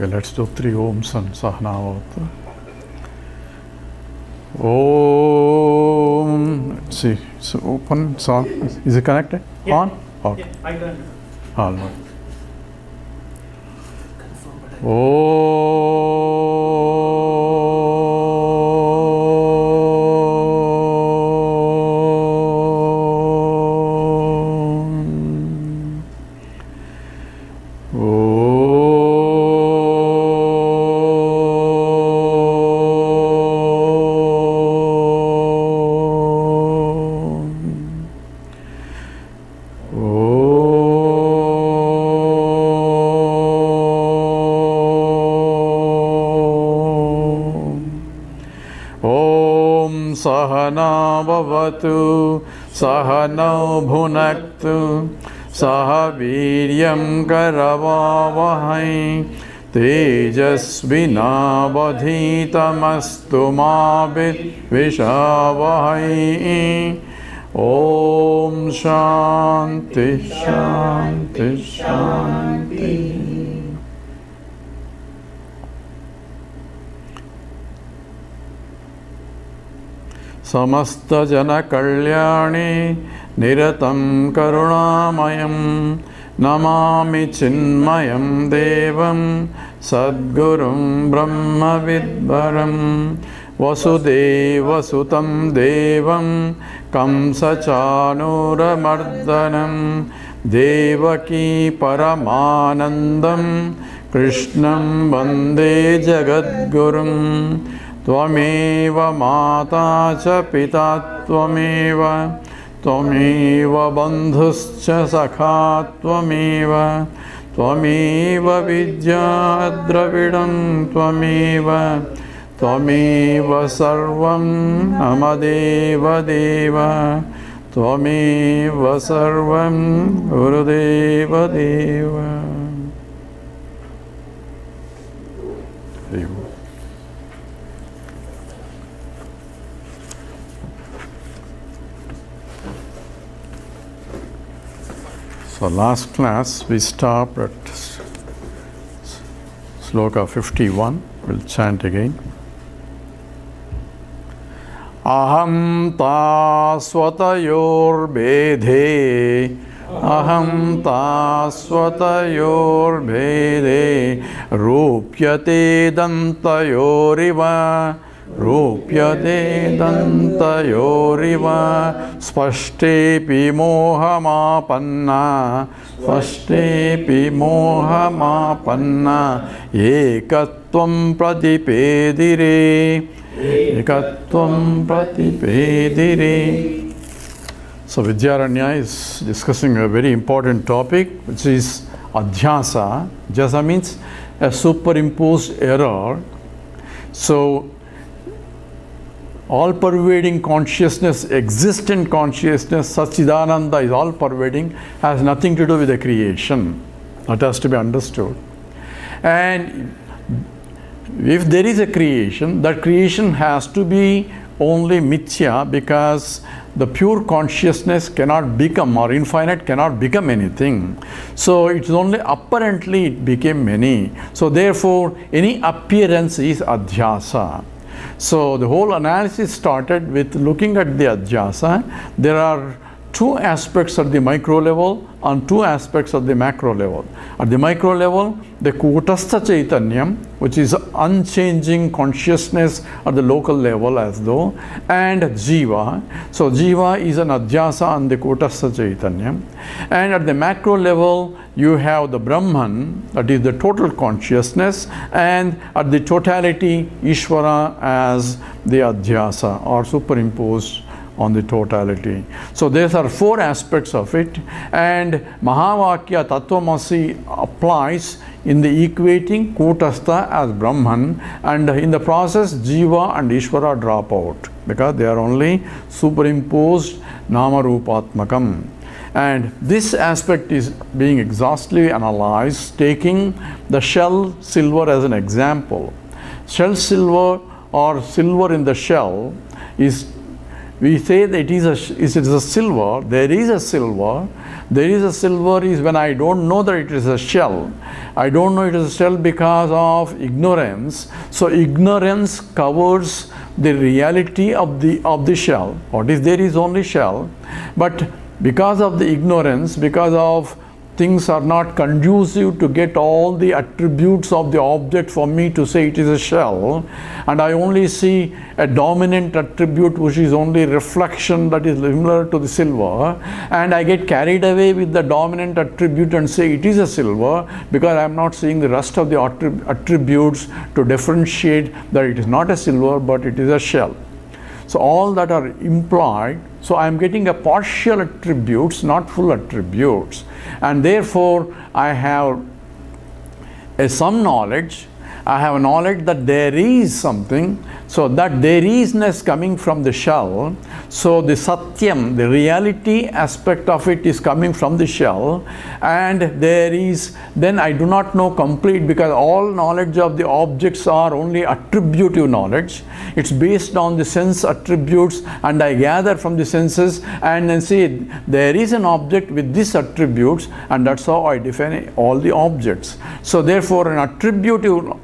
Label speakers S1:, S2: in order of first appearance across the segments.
S1: Okay, let's do 3 Oms and Sahanavata. Om. Let's see. So open song. Is it connected?
S2: Yeah.
S1: On? Okay.
S2: Yeah, I done.
S1: All right. Om. Sahana bhavatu, sahana bhunaktu, sahaviryam karavavahai, tejasvinavadhitamastu ma vidvishavahai. Om Shanti Shanti Shanti. Samasta jana kalyani niratam karunamayam namami chinmayam devam sadgurum brahma vidvaram vasudeva sutam devam kamsachanuramardanam devaki paramanandam krishnam vande jagadgurum. Tvameva mata cha pita tvameva, tvameva bandhuscha sakha tvameva, tvameva vidya dravidam tvameva, tvameva sarvam amadeva deva, tvameva sarvam gurudeva deva. So last class we stopped at sloka 51. We'll chant again. Aham ta swatayor bedhe, aham ta swatayor bedhe, rupyate dantayoriva, rupyate dantayoriva, spashtepi mohamapanna, spashtepi mohamapanna, ekatvam pratipedire, ekatvam pratipedire. So Vidyaranya is discussing a very important topic, which is adhyasa. Adhyasa means a superimposed error. So all-pervading consciousness, existent consciousness, Satchidananda is all-pervading, has nothing to do with the creation. That has to be understood. And if there is a creation, that creation has to be only mithya, because the pure consciousness cannot become, or infinite cannot become anything. So it's only apparently it became many. So therefore, any appearance is adhyasa. So the whole analysis started with looking at the adhyasa. There are 2 aspects at the micro level and 2 aspects at the macro level. At the micro level, the Kutastha Chaitanyam, which is unchanging consciousness at the local level as though, and Jiva. So Jiva is an adhyasa on the Kutastha Chaitanyam. And at the macro level, you have the Brahman, that is the total consciousness, and at the totality, Ishvara as the adhyasa or superimposed on the totality. So there are 4 aspects of it, and Mahavakya Tattvamasi applies in the equating Kutastha as Brahman, and in the process Jiva and Ishvara drop out because they are only superimposed Namarupatmakam. And this aspect is being exhaustively analyzed, taking the shell silver as an example. Shell silver or silver in the shell is we say that it is a silver. There is a silver. There is a silver is when I don't know that it is a shell. I don't know it is a shell because of ignorance. So ignorance covers the reality of the shell. What is there is only shell. But because of the ignorance, because of things are not conducive to get all the attributes of the object for me to say it is a shell, and I only see a dominant attribute which is only reflection that is similar to the silver, and I get carried away with the dominant attribute and say it is a silver because I am not seeing the rest of the attributes to differentiate that it is not a silver but it is a shell. So all that are implied. So I am getting a partial attributes, not full attributes, and therefore I have some knowledge. I have a knowledge that there is something, so that there isness coming from the shell. So the satyam, the reality aspect of it is coming from the shell, and there is, then I do not know complete, because all knowledge of the objects are only attributive knowledge. It's based on the sense attributes, and I gather from the senses and then say there is an object with these attributes, and that's how I define all the objects. So therefore an attributive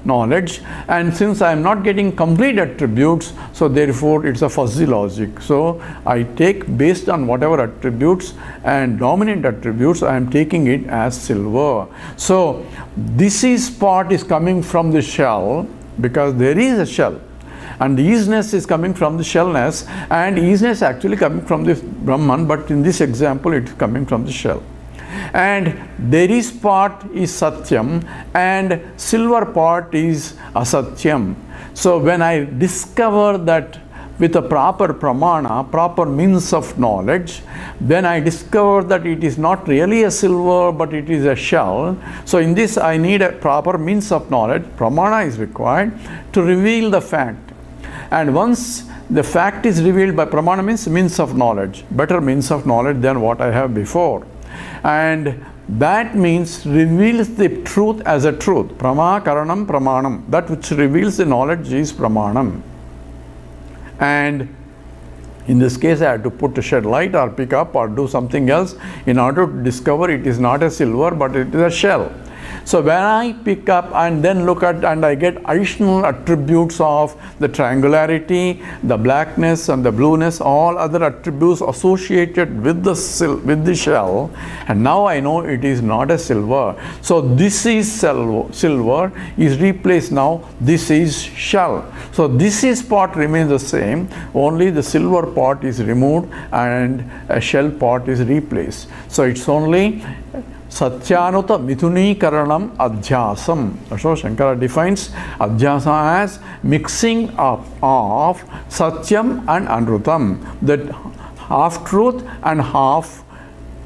S1: knowledge, and since I am not getting complete attributes, so therefore it's a fuzzy logic. So I take based on whatever attributes and dominant attributes, I am taking it as silver. So this is part is coming from the shell because there is a shell, and the isness is coming from the shellness, and isness actually coming from the Brahman, but in this example it is coming from the shell. And there is part is satyam, and silver part is asatyam. So when I discover that with a proper pramana, proper means of knowledge, then I discover that it is not really a silver but it is a shell. So in this I need a proper means of knowledge. Pramana is required to reveal the fact. And once the fact is revealed by pramana, means of knowledge, better means of knowledge than what I have before. And that means reveals the truth as a truth. Prama karanam pramanam. That which reveals the knowledge is pramanam. And in this case I have to put a shed light or pick up or do something else in order to discover it is not a silver but it is a shell. So when I pick up and then look at and I get additional attributes of the triangularity, the blackness and the blueness, all other attributes associated with the shell, and now I know it is not a silver. So this is silver is replaced now, this is shell. So this is part remains the same, only the silver part is removed and a shell part is replaced. So it's only Satyanuta Mithuni Karanam Adhyasam. So Shankara defines Adhyasa as mixing up of Satyam and Anrutam, that half truth and half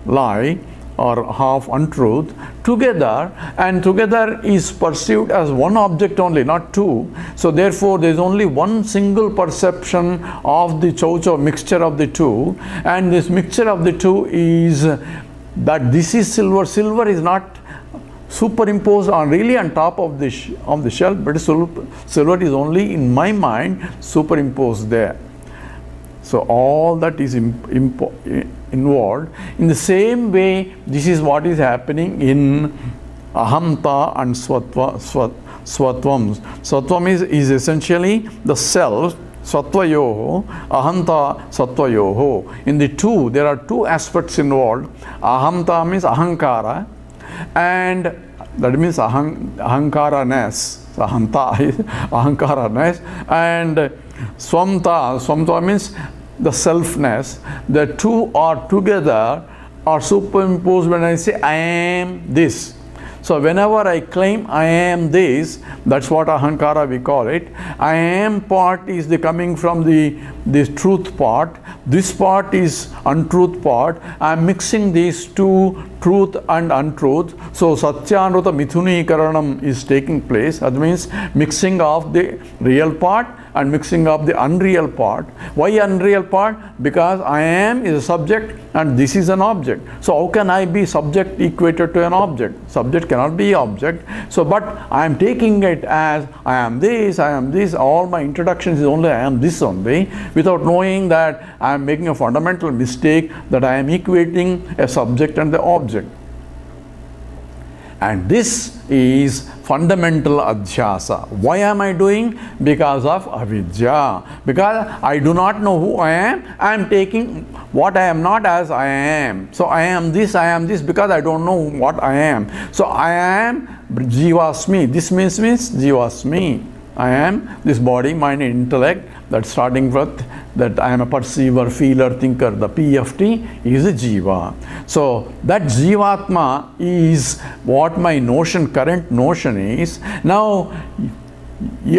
S1: lie or half untruth together, and together is perceived as one object only, not two. So therefore there is only one single perception of the chow mixture of the two, and this mixture of the two is that this is silver. Silver is not superimposed on really on top of the shell, but silver is only in my mind superimposed there. So all that is involved. In the same way, this is what is happening in ahamta and swatvam. Swatvam is essentially the self. Sattvayoho, ahanta sattvayoho. In the two, there are two aspects involved. Ahamta means ahankara, and that means ahankara-ness. Ahanta is ahankara-ness, and swamta means the selfness. The two are together, are superimposed when I say I am this. So whenever I claim I am this, that's what ahankara we call it. I am part is the coming from this truth part. This part is untruth part. I am mixing these two, truth and untruth. So Satyanuta Mithuni Karanam is taking place. That means mixing of the real part and mixing up the unreal part. Why unreal part? Because I am is a subject and this is an object. So how can I be subject equated to an object? Subject cannot be object. So but I am taking it as I am this, I am this. All my introductions is only I am this only, without knowing that I am making a fundamental mistake, that I am equating a subject and the object. And this is fundamental adhyasa. Why am I doing? Because of avidya. Because I do not know who I am taking what I am not as I am. So I am this because I don't know what I am. So I am jivasmi. This means jivasmi. I am this body, mind, intellect, that starting with that I am a perceiver, feeler, thinker. The PFT is a jiva. So that jivatma is what my notion, current notion is. Now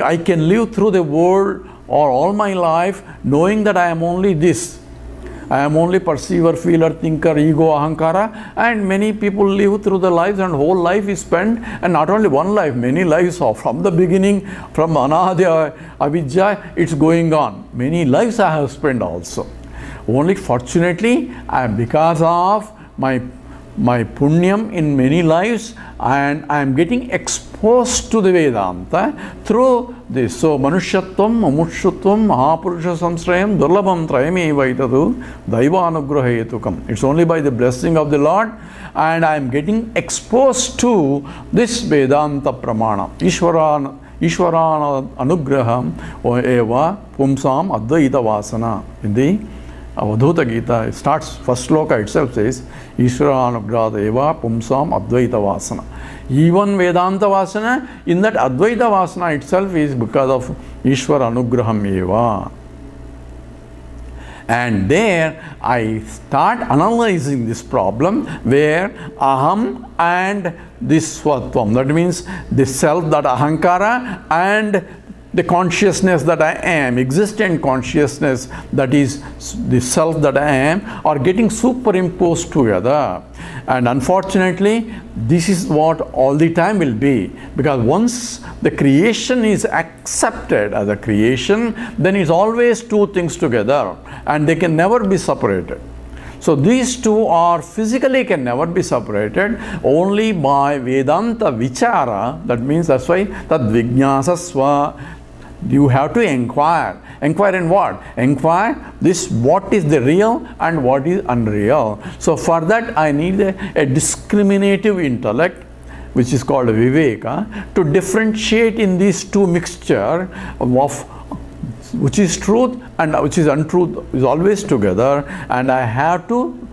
S1: I can live through the world or all my life knowing that I am only this. I am only perceiver, feeler, thinker, ego, ahankara, and many people live through the lives, and whole life is spent, and not only one life, many lives are from the beginning, from anadya avidya, it's going on. Many lives I have spent also. Only fortunately, because of my punyam in many lives, and I am getting exposed to the Vedanta through this. So manushyatvam, mumukshutvam, mahapurusha samsrayam, durlabham trayame vaitadu, daivanugraha hetukam. It's only by the blessing of the Lord, and I am getting exposed to this Vedanta pramana. Ishvarana anugraham eva pumsam advaita vasana. In the Avadhuta Gita, it starts, first sloka itself says, Ishvaranugrahata eva pumsam advaita vasana. Even Vedanta vasana, in that Advaita vasana itself is because of Ishvara anugraham eva. And there I start analyzing this problem where aham and this svatvam, that means the self, that ahankara, and the consciousness that I am, existent consciousness, that is the self that I am, are getting superimposed together. And unfortunately, this is what all the time will be, because once the creation is accepted as a creation, then it's always two things together, and they can never be separated. So these two are physically can never be separated, only by Vedanta vichara. That means that's why tad vijnasasva. You have to inquire. Inquire in what? Inquire this, what is the real and what is unreal. So for that I need a discriminative intellect, which is called viveka, to differentiate in these two mixture of which is truth and which is untruth is always together, and I have to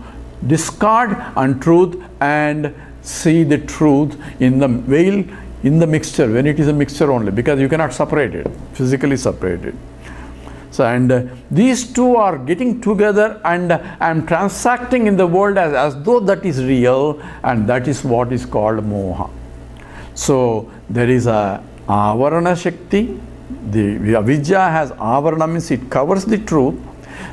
S1: discard untruth and see the truth in the veil, in the mixture, when it is a mixture only, because you cannot separate it, physically separate it. So, and these two are getting together, and I am transacting in the world as though that is real, and that is what is called moha. So there is a avarana shakti. The avidya has avarana, means it covers the truth.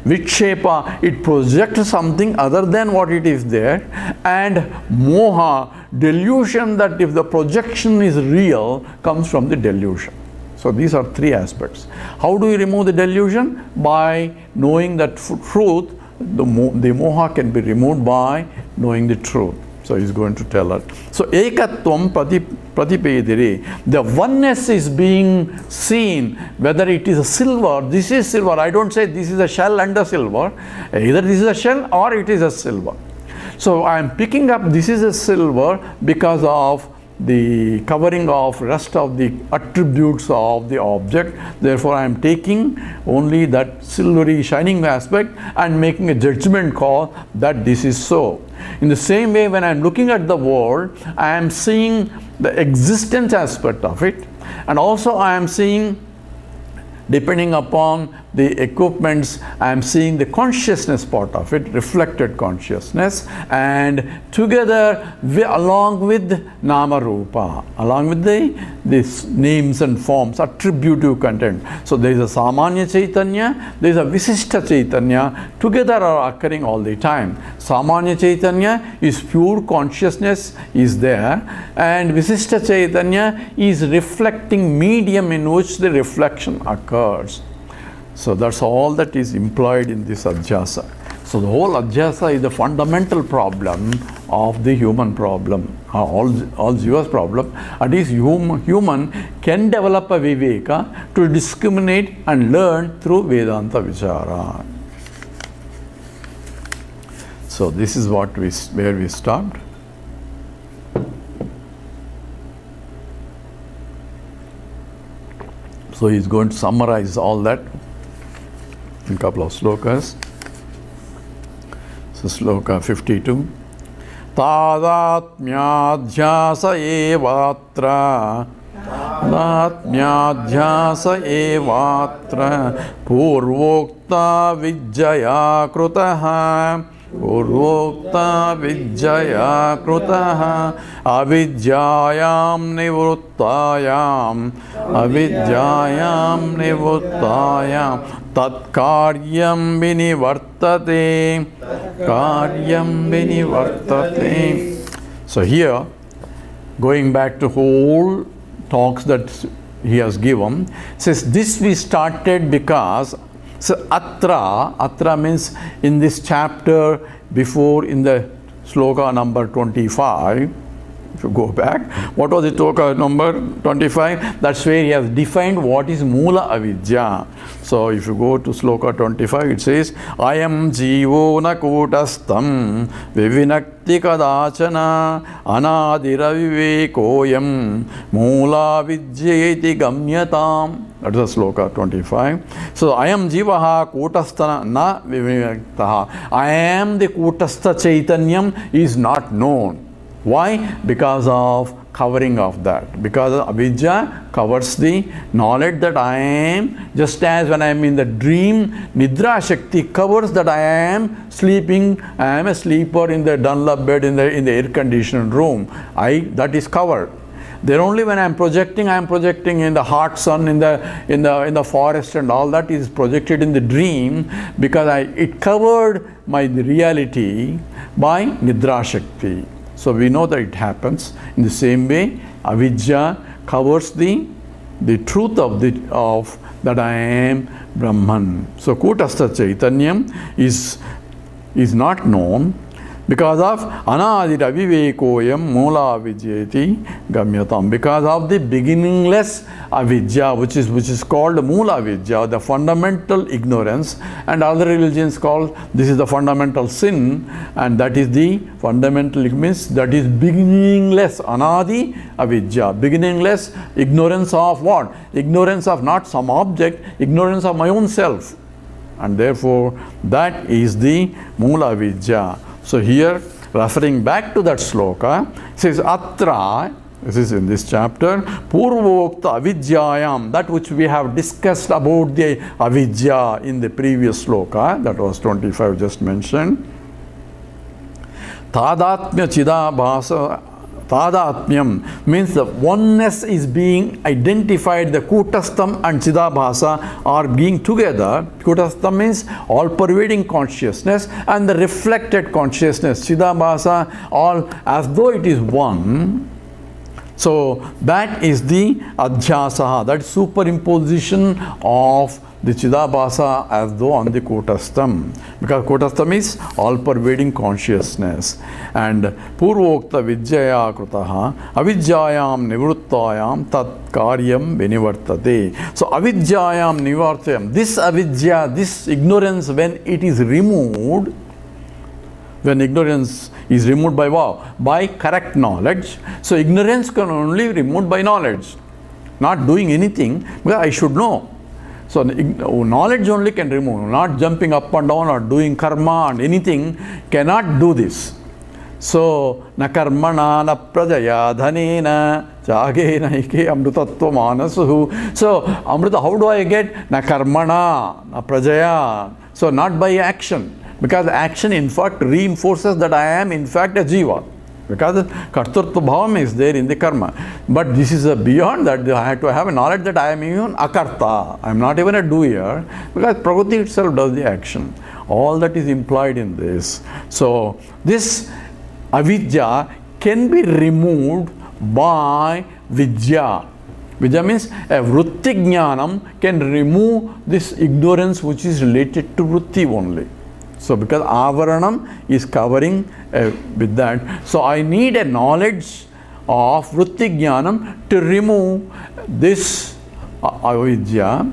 S1: Vikshepa, it projects something other than what it is there, and moha, delusion, that if the projection is real, comes from the delusion. So these are three aspects. How do we remove the delusion? By knowing that truth. The moha can be removed by knowing the truth. So he's going to tell us. So ekatvam pratipedire, the oneness is being seen, whether it is a silver, this is silver. I don't say this is a shell and a silver. Either this is a shell or it is a silver. So I am picking up this is a silver because of the covering of rest of the attributes of the object. Therefore I am taking only that silvery shining aspect and making a judgment call that this is so. In the same way, when I am looking at the world, I am seeing the existence aspect of it, and also I am seeing, depending upon the equipments, I am seeing the consciousness part of it, reflected consciousness, and together along with nama rupa, along with these names and forms, attributive content. So there is a samanya chaitanya, there is a visishta chaitanya, together are occurring all the time. Samanya chaitanya is pure consciousness is there, and visishta chaitanya is reflecting medium in which the reflection occurs. occurs. So that's all that is employed in this adhyasa. So the whole adhyasa is the fundamental problem of the human problem, all Jiva's problem. At least human can develop a viveka to discriminate and learn through Vedanta Vichara. So this is where we stopped. So he is going to summarize all that in a couple of slokas. So sloka 52. Tadatmyadhyasa evatra Tadatmyadhyasa evatra Purvokta vijjaya krutaha Purvokta vijjaya krutaha Avidyayam nivuttayam Tat karyam vinivartate So here, going back to whole talks that he has given, says this we started because, so atra means in this chapter before, in the sloka number 25, if you go back, what was the sloka number 25? That's where he has defined what is Mula Avidya. So if you go to sloka 25, it says, Ayam jivo na kutastam vivinakti kadachana anadira vivekoyam Mula vidyeti gamyatam. That is the sloka 25. So I am jivaha kutastha na vivinaktaha. I am the kutastha chaitanyam is not known. Why? Because of covering of that. Because avidya covers the knowledge that I am, just as when I am in the dream, Nidra Shakti covers that I am sleeping, I am a sleeper in the Dunlop bed in the air conditioned room. That is covered. Then only when I am projecting in the hot sun, in the forest, and all that is projected in the dream, because it covered my reality by Nidra Shakti. So we know that it happens. In the same way, avidya covers the truth of that I am Brahman. So Kutastha Chaitanyam is not known because of Anadira Vivekoyam Mula Vidyeti Gamyatam. Because of the beginningless avidya, which is called Mula Vidya, the fundamental ignorance, and other religions call this is the fundamental sin, and that is the fundamental, it means that is beginningless, Anadi Avidya, beginningless ignorance of what? Ignorance of not some object, ignorance of my own self. And therefore, that is the Mula Vidya. So here, referring back to that sloka, it says Atra, this is in this chapter, Purvokta Avidyayam, that which we have discussed about the avidya in the previous sloka, that was 25 just mentioned. Tadatmya Chidabhasa, Tadatmyam means the oneness is being identified, the Kutastham and Chidabhasa are being together. Kutastham means all-pervading consciousness and the reflected consciousness. Chidabhasa, all as though it is one. So that is the adhyasa, that superimposition of the Chidabhasa as though on the Kutastham, because Kutastham is all-pervading consciousness. And Purvokta Vijjaya Krutaha Avidyayam Nivruttayam Tat Karyam Vinivartate. So Avidyayam Nivartayam, this avidya, this ignorance, when it is removed, when ignorance is removed by what? By correct knowledge. So ignorance can only be removed by knowledge, not doing anything, because I should know. So knowledge only can remove, not jumping up and down or doing karma and anything cannot do this. So na karmana na prajaya dhanena jagena ike amrutatva manasuhu. So amrita, how do I get? Na karmana na prajaya. So not by action, because action in fact reinforces that I am in fact a jiva, because kartartva bhavam is there in the karma. But this is beyond that. I have to have a knowledge that I am even akarta, I am not even a doer, because Prakriti itself does the action. All that is implied in this. So this avidya can be removed by vidya, Vidya means a vritti jnanam can remove this ignorance which is related to vritti only. So because avaranam is covering with that, so I need a knowledge of vritti jnanam to remove this avidya,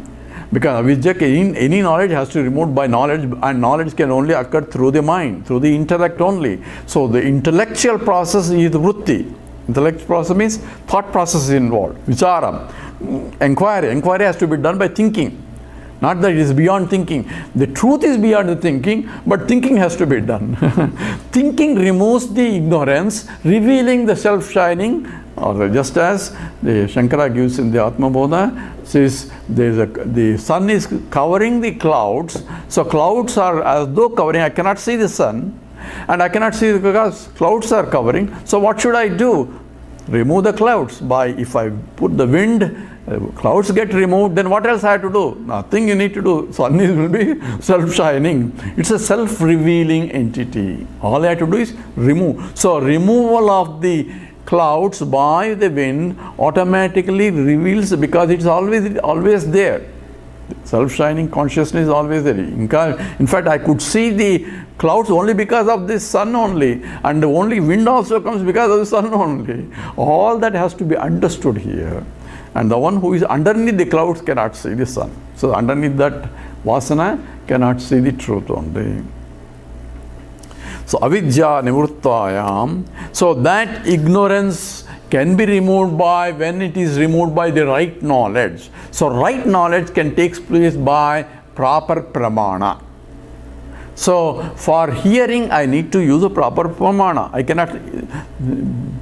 S1: because avidya, any knowledge has to be removed by knowledge, and knowledge can only occur through the mind, through the intellect only. So the intellectual process is vritti. Intellectual process means thought process is involved. Vichara, inquiry. Inquiry has to be done by thinking. Not that it is beyond thinking. The truth is beyond the thinking, but thinking has to be done. Thinking removes the ignorance, revealing the self-shining, or just as the Shankara gives in the Atma Bodha, says the sun is covering the clouds. So clouds are as though covering. I cannot see the sun, and I cannot see because clouds are covering. So what should I do? Remove the clouds. By if I put the wind, clouds get removed, then what else I have to do? Nothing you need to do. Sun will be self-shining. It's a self-revealing entity. All I have to do is remove. So removal of the clouds by the wind automatically reveals, because it's always there. Self-shining consciousness is always there. In fact, I could see the clouds only because of this sun only, and the only wind also comes because of the sun only. All that has to be understood here. And the one who is underneath the clouds cannot see the sun. So underneath that vasana cannot see the truth only. So avidya nivruttayam. So that ignorance can be removed by when it is removed by the right knowledge. So right knowledge can take place by proper pramana. So for hearing, I need to use a proper pramana. I cannot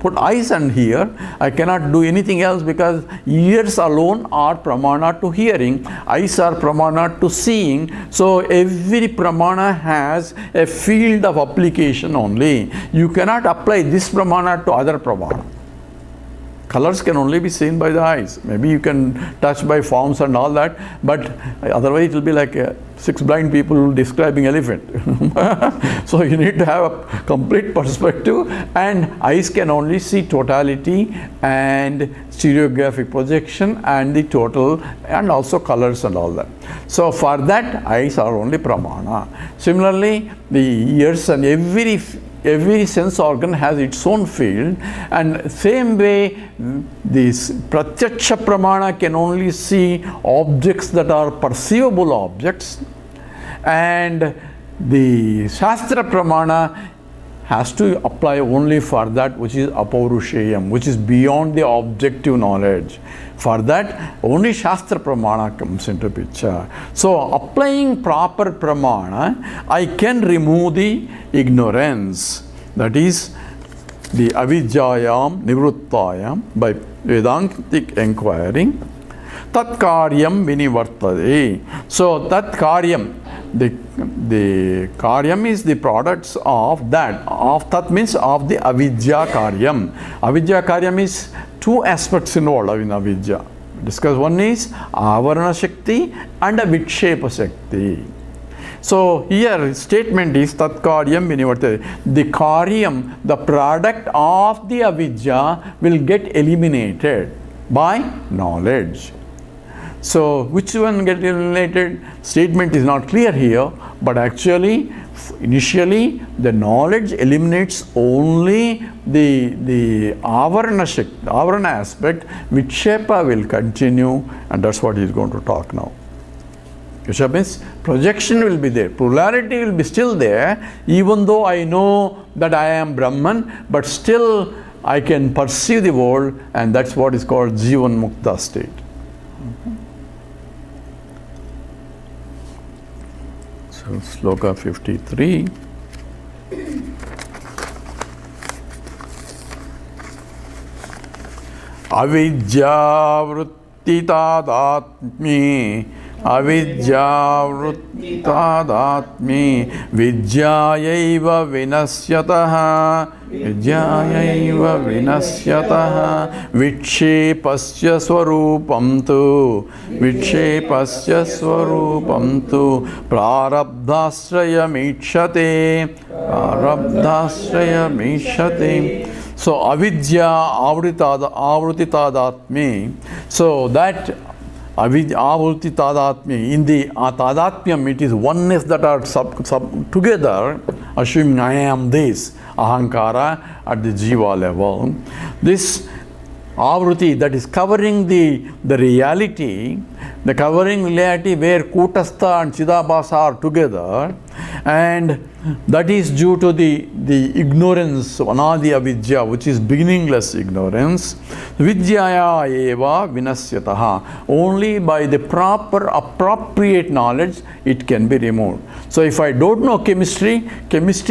S1: put eyes and hear. I cannot do anything else, because ears alone are pramana to hearing. Eyes are pramana to seeing. So every pramana has a field of application only. You cannot apply this pramana to other pramana. Colors can only be seen by the eyes. Maybe you can touch by forms and all that, but otherwise it will be like 6 blind people describing elephant. So you need to have a complete perspective, and eyes can only see totality and stereographic projection and the total, and also colors and all that. So for that, eyes are only pramana. Similarly, the ears and every sense organ has its own field, and same way this pratyaksha pramana can only see objects that are perceivable objects, and the shastra pramana has to apply only for that which is apaurusheyam, which is beyond the objective knowledge. For that, only shastra pramana comes into picture. So applying proper pramana, I can remove the ignorance. That is the avidyayam nivruttayam by Vedantic inquiry. Tat karyam vinivartade. So tat karyam, the karyam is the products of that. Of tat means of the avidya karyam. Avidya karyam is 2 aspects involved in avidya. Discuss. One is avarana shakti and a vikshepa shakti. So here statement is tat karyam vinivartade. The karyam, the product of the avidya, will get eliminated by knowledge. So which one get eliminated? Statement is not clear here, but actually initially the knowledge eliminates only the avarana shakti, avarana aspect. Vikshepa will continue, and that's what he is going to talk now. Vikshepa means projection will be there, plurality will be still there, even though I know that I am Brahman, but still I can perceive the world, and that's what is called Jivan Mukta state. So sloka 53. Avidya vritti tadatmi, avidya vritti tadatmi, vidyayaiva vinasyataha, vidyayaiva vinasyataha, vikshepasya swarupam tu, vikshepasya swarupam tu, prarabdhasraya michyate, prarabdhasraya michyate. So avidya avruti tadatme. So that avidya avruti tadatme, in the tadatmyam, it is oneness that are together, assuming I am this, ahankara at the jiva level. This avruti, that is covering the reality, the covering reality where kutastha and chidabhasa are together, and that is due to the ignorance, anadi avidya, which is beginningless ignorance. Vidyaya eva vinasyataha. Only by the proper appropriate knowledge it can be removed. So if I don't know chemistry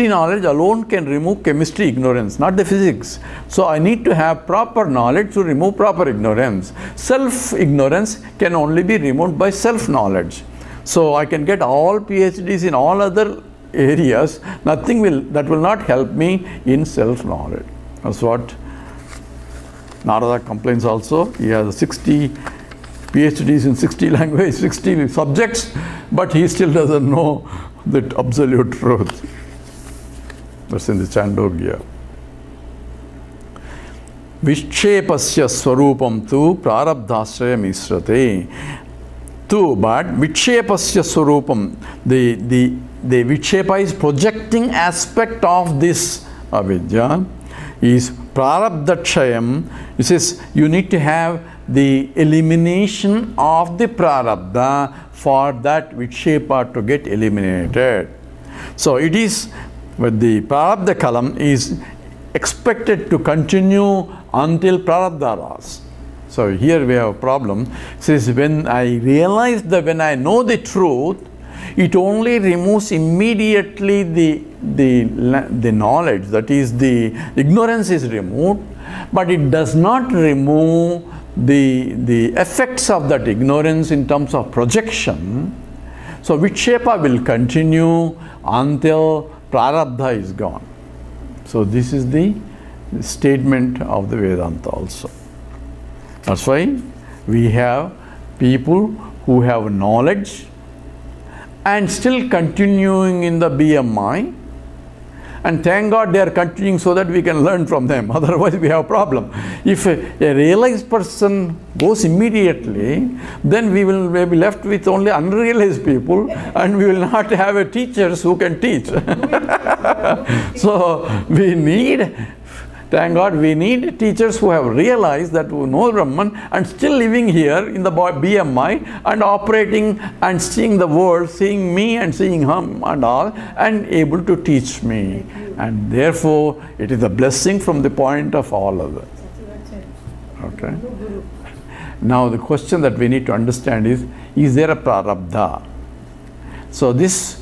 S1: knowledge alone can remove chemistry ignorance, not the physics. So I need to have proper knowledge to remove proper ignorance. Self-ignorance can only be removed by self-knowledge. So I can get all PhDs in all other areas, that will not help me in self-knowledge. That's what Narada complains also. He has 60 PhDs in 60 languages, 60 subjects, but he still doesn't know the absolute truth. That's in the Chandogya. Vishchepasya swarupam tu prarabdhasraya misrate. But Vishchepasya swarupam, the Vikshepa is projecting aspect of this avidya, is prarabdhachayam. It says you need to have the elimination of the prarabdha for that Vikshepa to get eliminated. So it is, with the prarabdha kalam is expected to continue until prarabdha ras. So here we have a problem. It says when I realize that, when I know the truth, it only removes immediately the knowledge, that is the ignorance is removed, but it does not remove the effects of that ignorance in terms of projection. So Vikshepa will continue until prarabdha is gone. So this is the statement of the Vedanta also. That's why we have people who have knowledge and still continuing in the BMI, and thank God they are continuing so that we can learn from them. Otherwise we have a problem. If a realized person goes immediately, then we will be left with only unrealized people, and we will not have teachers who can teach. So we need, thank God, we need teachers who have realized that we know Brahman and still living here in the BMI and operating and seeing the world, seeing me and seeing him and all, and able to teach me. And therefore, it is a blessing from the point of all of them. Okay. Now the question that we need to understand is there a prarabdha? So this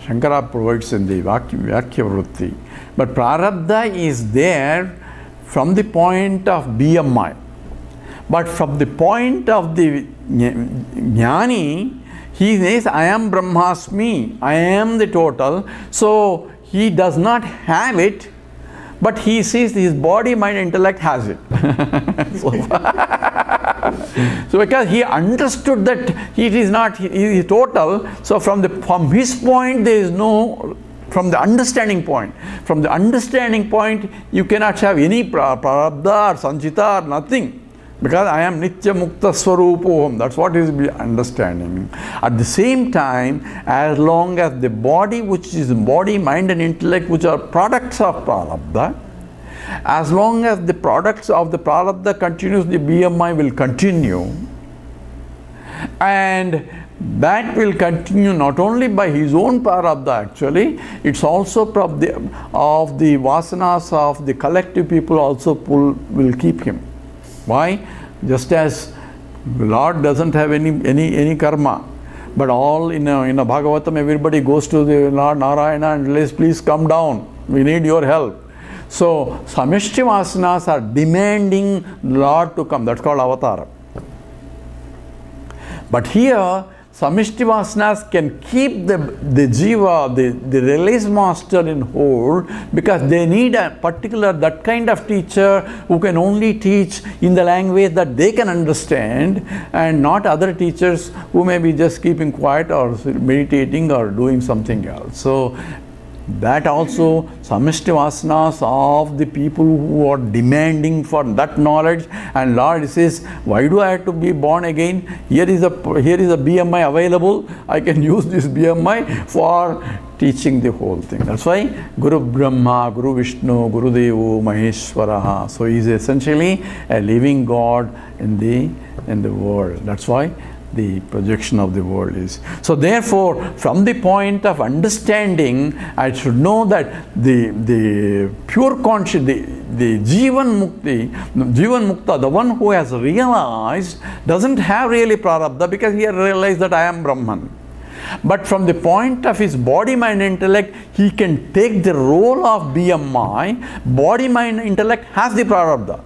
S1: Shankara provides in the Vakya Vritti. But prarabdha is there from the point of BMI. But from the point of the Jnani, he says, I am Brahmasmi, I am the total. So he does not have it, but he sees his body, mind, intellect has it. So because he understood that he is not, he is total, so from his point there is no, from the understanding point, you cannot have any prarabdha or sanchita or nothing, because I am nitya mukta swarupoham. That's what is understanding. At the same time, as long as the body, which is body, mind and intellect, which are products of prarabdha, as long as the products of the prarabdha continues, the BMI will continue, and that will continue not only by his own prarabdha actually, it's also of the vasanas of the collective people also will keep him. Why? Just as the Lord doesn't have any karma, but all in a Bhagavatam everybody goes to the Lord Narayana and says, please come down, we need your help. So samishti vasanas are demanding the Lord to come. That's called avatara. But here samishti vasanas can keep the jiva, the release master in hold, because they need a particular, that kind of teacher who can only teach in the language that they can understand, and not other teachers who may be just keeping quiet or meditating or doing something else. So That also samishti vasanas of the people who are demanding for that knowledge, and Lord says, why do I have to be born again? Here is a BMI available. I can use this BMI for teaching the whole thing. That's why Guru Brahma, Guru Vishnu, Guru Devo, Maheshwaraha. So he is essentially a living God in the world. That's why the projection of the world is. So therefore, from the point of understanding, I should know that the pure conscious, the Jivan Mukta, the one who has realized, doesn't have really prarabdha, because he has realized that I am Brahman. But from the point of his body, mind, intellect, he can take the role of BMI. Body, mind, intellect has the prarabdha.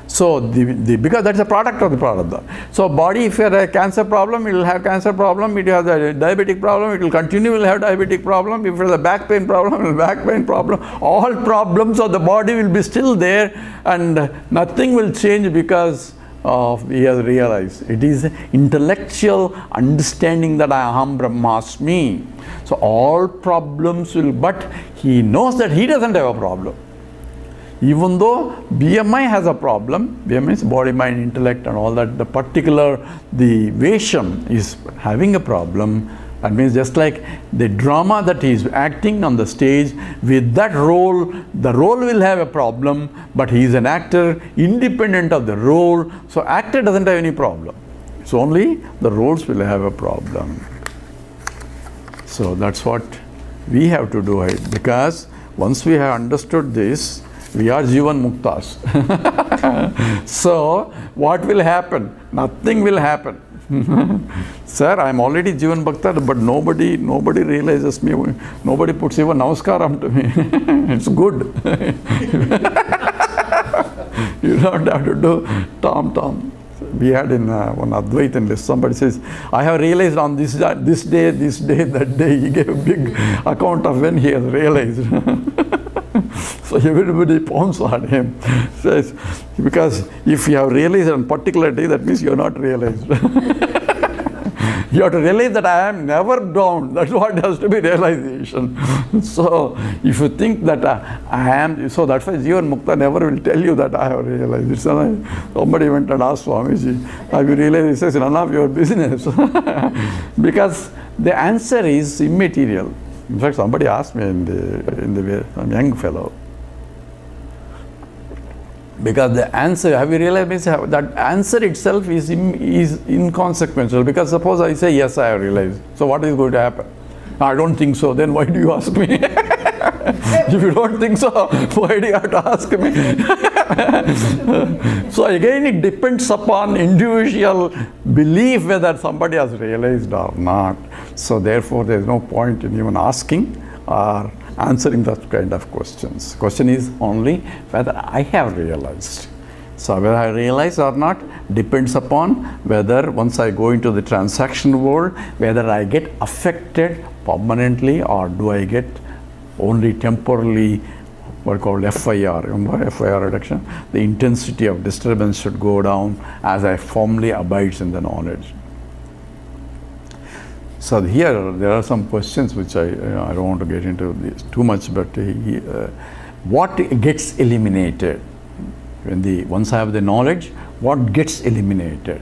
S1: So, because that's a product of the prarabdha. So, body, if you have a cancer problem, it will have cancer problem. If you have a diabetic problem, it will continue will have diabetic problem. If you have a back pain problem, it will back pain problem. All problems of the body will be still there, and nothing will change because he has realized. It is intellectual understanding that I am Brahmasmi. So, all problems will, but he knows that he doesn't have a problem. Even though BMI has a problem, BMI is body, mind, intellect and all that, the Vesham is having a problem. That means just like the drama that he is acting on the stage, with that role, the role will have a problem, but he is an actor independent of the role. So actor doesn't have any problem. It's only the roles will have a problem. So that's what we have to do, because once we have understood this, we are Jivan Muktas. So, what will happen? Nothing will happen. Sir, I am already Jivan Bhakta, but nobody realizes me. Nobody puts even namaskaram to me. It's good. You don't have to do tom. We had in one Advaitin list, somebody says, I have realized on this day, that day. He gave a big account of when he has realized. So everybody pounds on him. Says, because if you have realized on particular day, that means you have not realized. You have to realize that I am never down. That's what has to be realization. So if you think that I am, so that's why Jivan Mukta never will tell you that I have realized. It's somebody went and asked Swamiji, have you realized? He says, none of your business. Because the answer is immaterial. In fact, somebody asked me in the way, some young fellow, because the answer, have you realized, means that answer itself is inconsequential. Because suppose I say, yes, I have realized. So what is going to happen? I don't think so. Then why do you ask me? If you don't think so, why do you have to ask me? So again, it depends upon individual belief whether somebody has realized or not. So therefore, there is no point in even asking or answering that kind of questions. Question is only whether I have realized. So whether I realize or not depends upon whether once I go into the transaction world, whether I get affected permanently or do I get only temporarily, what called FIR, remember FIR reduction? The intensity of disturbance should go down as I firmly abides in the knowledge. So here there are some questions which I don't want to get into this too much, but what gets eliminated? Once I have the knowledge, what gets eliminated?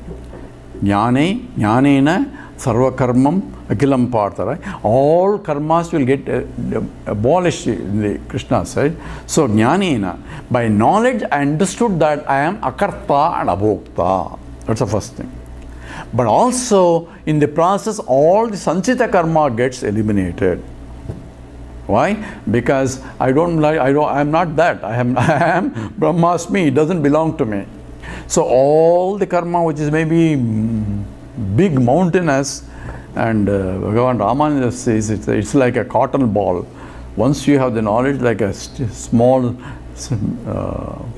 S1: Jnanena sarva karmam akilam partha, right? All karmas will get abolished, the Krishna said. So jnanena, by knowledge I understood that I am akarta and abhokta. That's the first thing. But also in the process, all the sanchita karma gets eliminated. Why? Because I am not that. I am Brahmasmi. It doesn't belong to me. So all the karma which is maybe big mountainous, and Bhagavan Ramananda says it's like a cotton ball. Once you have the knowledge, like a small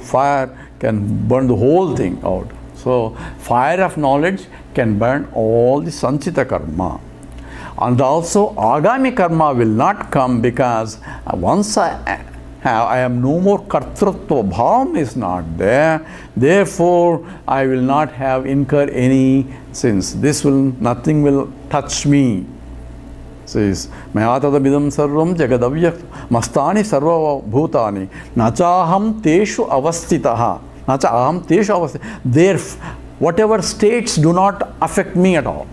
S1: fire can burn the whole thing out. So fire of knowledge can burn all the sanchita karma. And also agami karma will not come, because once I am no more kartrutva bhavam is not there. Therefore I will not incur any sins. Nothing will touch me. Says, Mayatadabidam sarvam jagadavyak mastani sarva bhutani nachaham teshu avastitaha. Nachaham teshu avastitaha. Their whatever states do not affect me at all.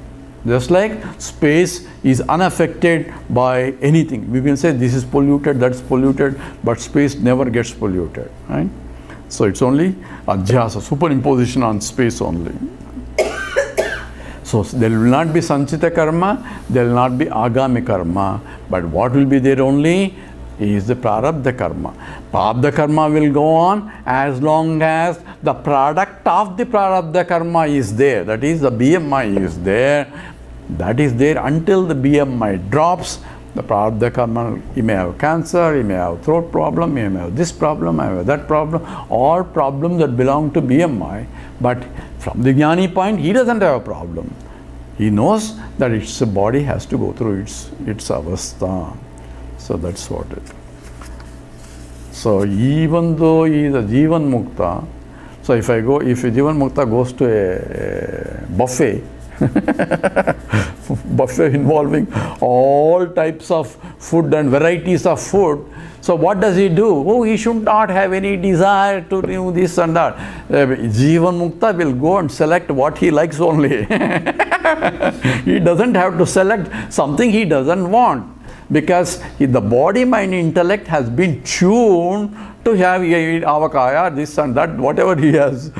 S1: Just like space is unaffected by anything. We can say this is polluted, that's polluted, but space never gets polluted. Right? So it's only adhyasa, superimposition on space only. So there will not be sanchita karma, there will not be agami karma, but what will be there only is the prarabdha karma. Prarabdha karma will go on as long as the product of the prarabdha karma is there, that is the BMI is there, that is there until the BMI drops. The prarabdha karma, you may have cancer, you may have throat problem, you may have this problem, you may have that problem, all problems that belong to BMI. But from the jnani point, he doesn't have a problem. He knows that its body has to go through its avastha. So that's what it is. So even though he is a Jivan Mukta, so if a Jivan Mukta goes to a buffet, buffet involving all types of food and varieties of food, so what does he do? Oh, he should not have any desire to do this and that. Jivan Mukta will go and select what he likes only. He doesn't have to select something he doesn't want, because the body, mind, intellect has been tuned to have avakaya, this and that, whatever he has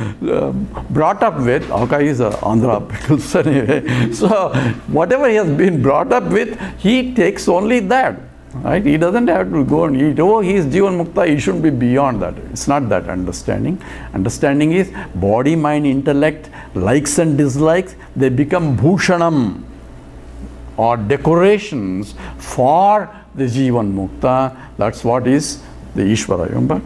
S1: brought up with. Avakaya is Andhra pickles anyway. So whatever he has been brought up with, he takes only that. Right? He doesn't have to go and eat. Oh, he is Jivan Mukta, he shouldn't be beyond that. It's not that understanding. Understanding is body, mind, intellect, likes and dislikes, they become bhushanam or decorations for the Jivan Mukta. That's what is the Ishvara. Remember?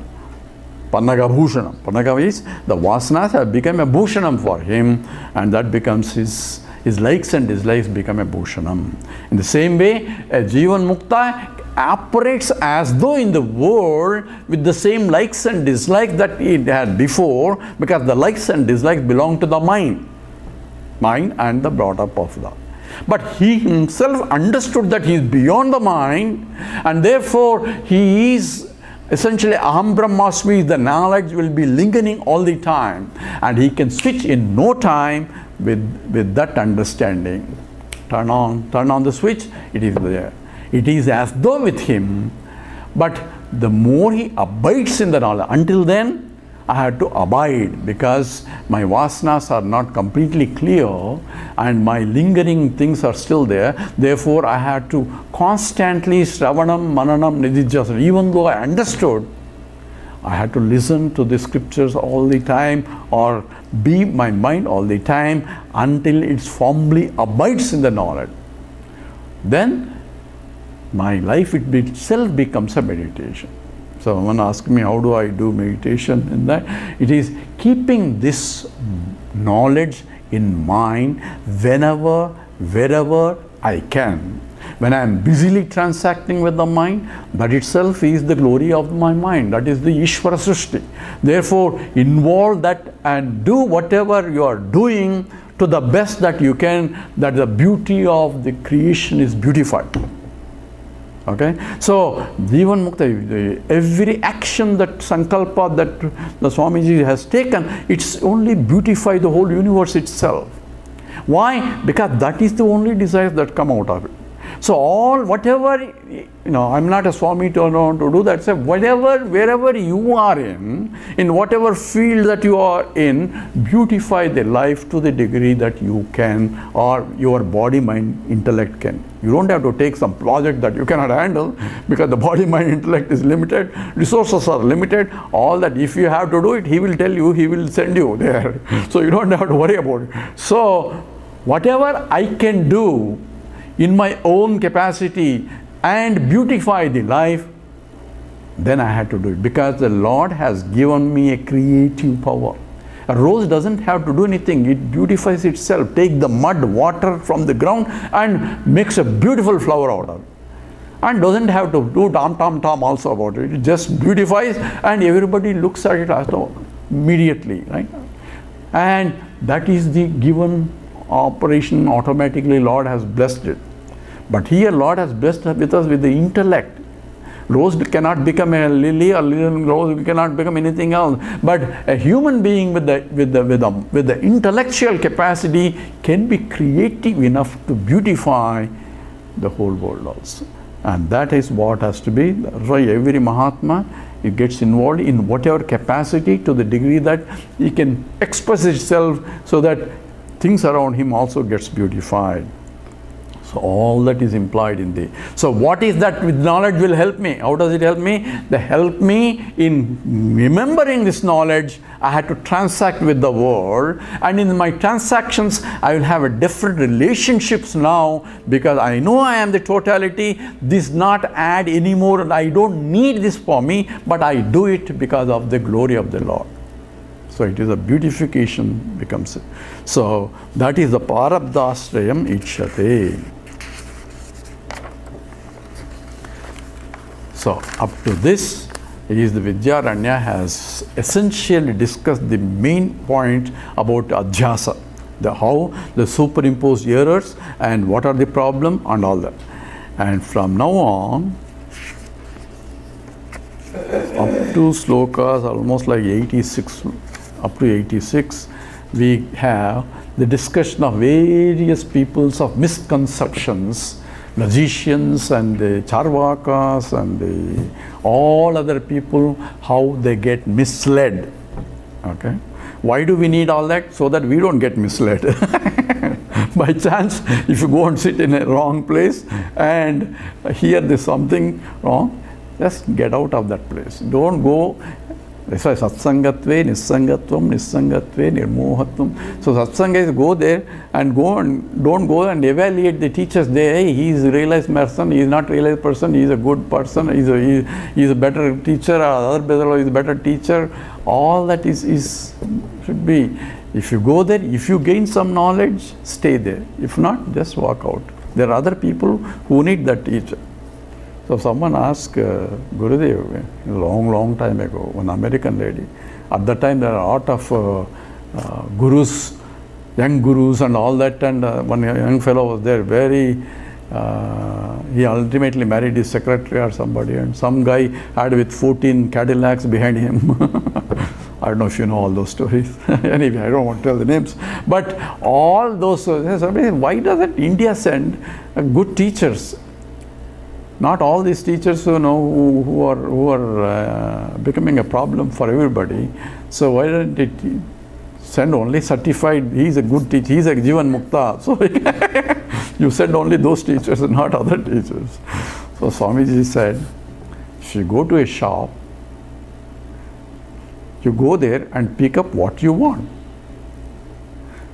S1: Pannaga Bhushanam. Pannaga is the vasanas have become a Bhushanam for him, and that becomes his likes and dislikes become a Bhushanam. In the same way, a Jivan Mukta operates as though in the world with the same likes and dislikes that he had before, because the likes and dislikes belong to the mind and the brought up of that. But he himself understood that he is beyond the mind, and therefore he is essentially Aham Brahmasmi, the knowledge will be lingering all the time, and he can switch in no time with that understanding. Turn on the switch, it is there. It is as though with him, but the more he abides in the knowledge, until then I had to abide, because my vasanas are not completely clear and my lingering things are still there. Therefore I had to constantly Shravanam, Mananam, Nididhyasana. Even though I understood, I had to listen to the scriptures all the time, or be my mind all the time, until it firmly abides in the knowledge. Then my life itself becomes a meditation. So one asked me, how do I do meditation in that? It is keeping this knowledge in mind whenever, wherever I can. When I am busily transacting with the mind, that itself is the glory of my mind. That is the Ishvara Srishti. Therefore, involve that and do whatever you are doing to the best that you can, that the beauty of the creation is beautified. Okay, so Jivan Mukta, every action, that sankalpa that the Swamiji has taken, it's only beautify the whole universe itself. Why? Because that is the only desires that come out of it. So whatever, I'm not a Swami to do that. So whatever, wherever you are in whatever field that you are in, beautify the life to the degree that you can, or your body, mind, intellect can. You don't have to take some project that you cannot handle, because the body, mind, intellect is limited, resources are limited. All that, if you have to do it, he will tell you, he will send you there. So you don't have to worry about it. So whatever I can do in my own capacity and beautify the life, then I had to do it, because the Lord has given me a creative power. A rose doesn't have to do anything, it beautifies itself. Take the mud, water from the ground and makes a beautiful flower out of it. And doesn't have to do tam also about it. It just beautifies, and everybody looks at it as though immediately, right? And that is the given operation. Automatically Lord has blessed it. But here Lord has blessed with us with the intellect. Rose cannot become a lily, or rose cannot become anything else. But a human being with the intellectual capacity can be creative enough to beautify the whole world also. And that is what has to be. That's why every Mahatma, he gets involved in whatever capacity to the degree that he can express himself so that things around him also gets beautified. So all that is implied in the. So what is that with knowledge will help me? How does it help me? They help me in remembering this knowledge. I had to transact with the world, and in my transactions I will have a different relationships now, because I know I am the totality. This not add anymore, and I don't need this for me, but I do it because of the glory of the Lord. So it is a beautification becomes. So that is the Parabdashrayam Ichyate. So up to this is the Vidyaranya has essentially discussed the main point about Adhyasa, how the superimposed errors and what are the problem and all that. And from now on, up to slokas almost like 86, up to 86, we have the discussion of various peoples of misconceptions, magicians and the charvakas and the all other people, how they get misled. Okay, why do we need all that? So that we don't get misled. By chance, if you go and sit in a wrong place and hear there's something wrong, just get out of that place. Don't go. That's why satsangatve, nissangatvam, nissangatve, nirmohatvam. So satsanga is go there and don't go and evaluate the teachers there. Hey, he is a realized person, he is not realized person, he is a good person, he is a better teacher, or other fellow is a better teacher. All that should be. If you go there, if you gain some knowledge, stay there. If not, just walk out. There are other people who need that teacher. So someone asked Gurudev a long time ago, one American lady. At that time there are a lot of gurus, young gurus and all that, and one young fellow was there, he ultimately married his secretary or somebody, and some guy had with 14 Cadillacs behind him. I don't know if you know all those stories. Anyway, I don't want to tell the names. But all those, why doesn't India send good teachers? Not all these teachers who are becoming a problem for everybody. So why don't it send only certified? He's a good teacher. He's a Jivan Mukta. So you send only those teachers and not other teachers. So Swamiji said, if you go to a shop, you go there and pick up what you want.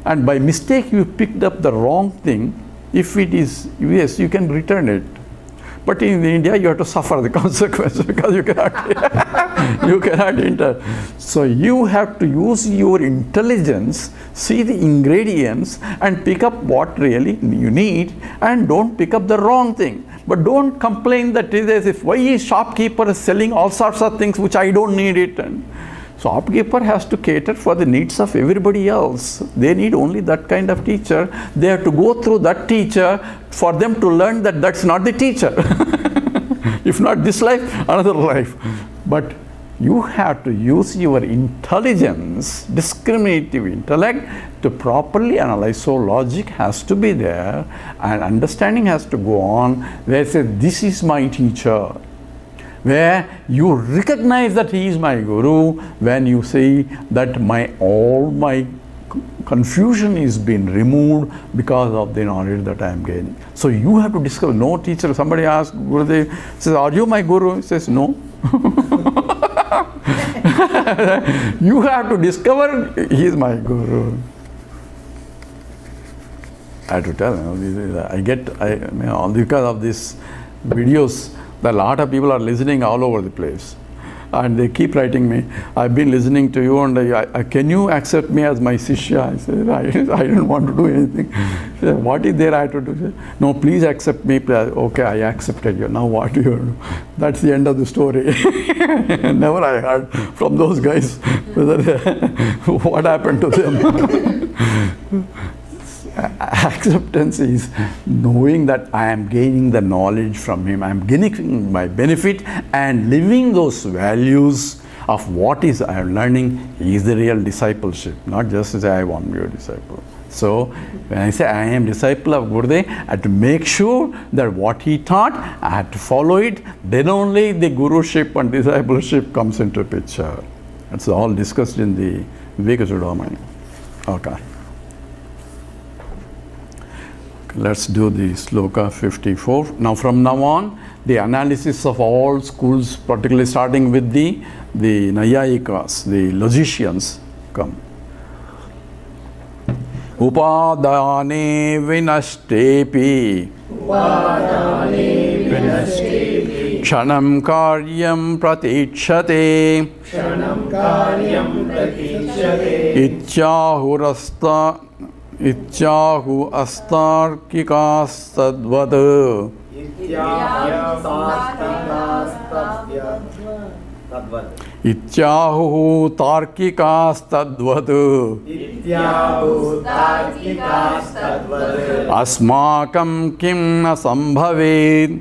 S1: And by mistake you picked up the wrong thing. If it is, yes, you can return it. But in India, you have to suffer the consequence because you cannot enter. So you have to use your intelligence, see the ingredients, and pick up what really you need, and don't pick up the wrong thing. But don't complain that if why is shopkeeper selling all sorts of things which I don't need it. And shopkeeper has to cater for the needs of everybody else. They need only that kind of teacher. They have to go through that teacher for them to learn that that's not the teacher. If not this life, another life. But you have to use your intelligence, discriminative intellect, to properly analyze. So logic has to be there and understanding has to go on, where say this is my teacher. Where you recognize that he is my guru, when you say that all my confusion is being removed because of the knowledge that I am gaining. So you have to discover. No teacher, somebody asks Gurudev, says, are you my guru? He says, no. You have to discover he is my guru. I have to tell because of these videos, a lot of people are listening all over the place, and they keep writing me, I've been listening to you, and can you accept me as my Sishya? I said, I don't want to do anything. Said, what is there I have to do? Said, no, please accept me. Okay, I accepted you. Now what do you do? That's the end of the story. Never I heard from those guys whether what happened to them. Acceptance is knowing that I am gaining the knowledge from him, I am gaining my benefit and living those values of what is I am learning is the real discipleship, not just to say I want to be a disciple. So when I say I am disciple of Gurudev, I have to make sure that what he taught, I have to follow it, then only the guruship and discipleship comes into picture. That's all discussed in the Vivekachudamani. Okay. Let's do the sloka 54. Now from now on, the analysis of all schools, particularly starting with the Nayayikas, the logicians, come. Upadane vinashtepi kshanam karyam pratikshate Ichyahu astarkikastadvad Ityahu tarkikastadvad Asmakam kim na sambhaved.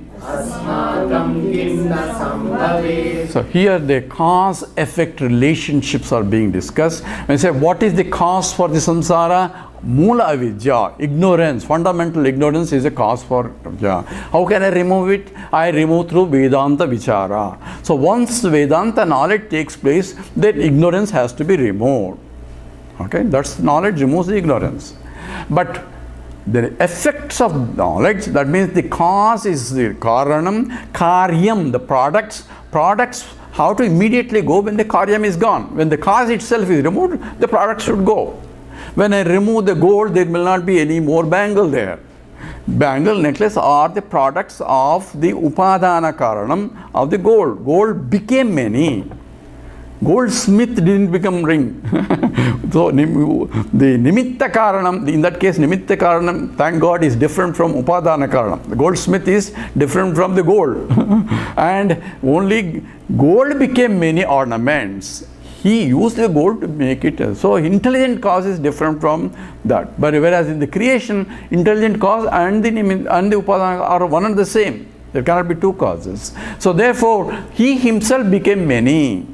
S1: So here the cause-effect relationships are being discussed. When you say what is the cause for the samsara? Mula avidya, ignorance, fundamental ignorance is a cause for avidya. How can I remove it? I remove through Vedanta vichara. So once Vedanta knowledge takes place, then ignorance has to be removed. Okay, that's knowledge removes the ignorance. But the effects of knowledge, that means the cause is the karanam, karyam, the products, how to immediately go when the karyam is gone. When the cause itself is removed, the product should go. When I remove the gold, there will not be any more bangle there. Bangle, necklace are the products of the upadana karanam of the gold. Gold became many. Goldsmith didn't become ring. So the nimitta karanam, in that case nimitta karanam, thank God, is different from upadana karanam. The goldsmith is different from the gold. And only gold became many ornaments. He used the gold to make it. So intelligent cause is different from that. But whereas in the creation, intelligent cause and the upadana are one and the same. There cannot be two causes. So therefore, he himself became many.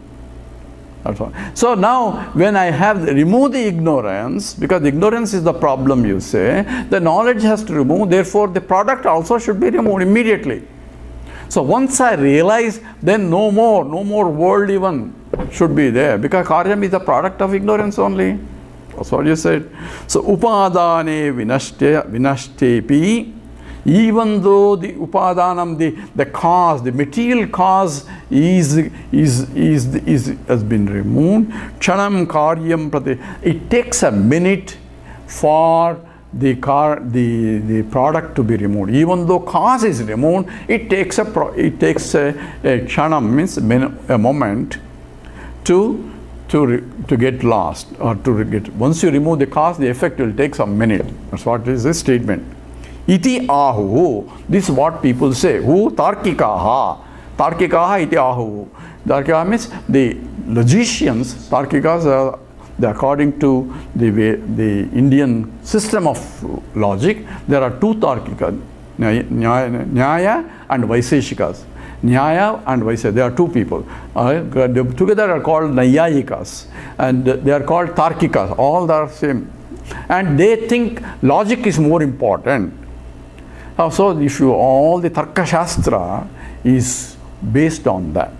S1: That's all. So now, when I have removed the ignorance, because ignorance is the problem, you say, the knowledge has to remove, therefore the product also should be removed immediately. So once I realize, then no more world even should be there, because karyam is the product of ignorance only. That's what you said. So upadane vinashtepi, even though the upadanam, the cause, the material cause has been removed, chanam karyam prati, it takes a minute for the product to be removed. Even though cause is removed, it takes a chanam, means a moment to get lost, or to get, once you remove the cause, the effect will take some minute. That's what is this statement. Iti ahu, this is what people say. Who? Tarkikaha. Tarkikaha iti ahu. Tarkikaha means the logicians, Tarkikas are, according to the Indian system of logic, there are two Tarkikas, Nyaya and Vaiseshikas. Nyaya and Vaiseshikas, there are two people. Together are called Nayayikas, and they are called Tarkikas, all are same. And they think logic is more important. So if you, all the Tarka Shastra is based on that.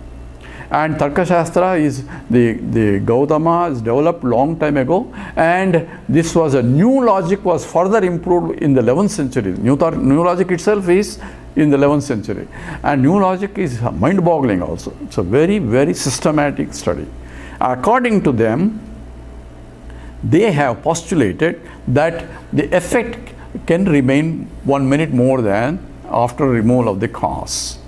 S1: And Tarka Shastra is the Gautama is developed long time ago, and this was a new logic was further improved in the 11th century. New logic itself is in the 11th century, and new logic is mind-boggling also. It's a very, very systematic study. According to them, they have postulated that the effect can remain 1 minute more than after removal of the cause.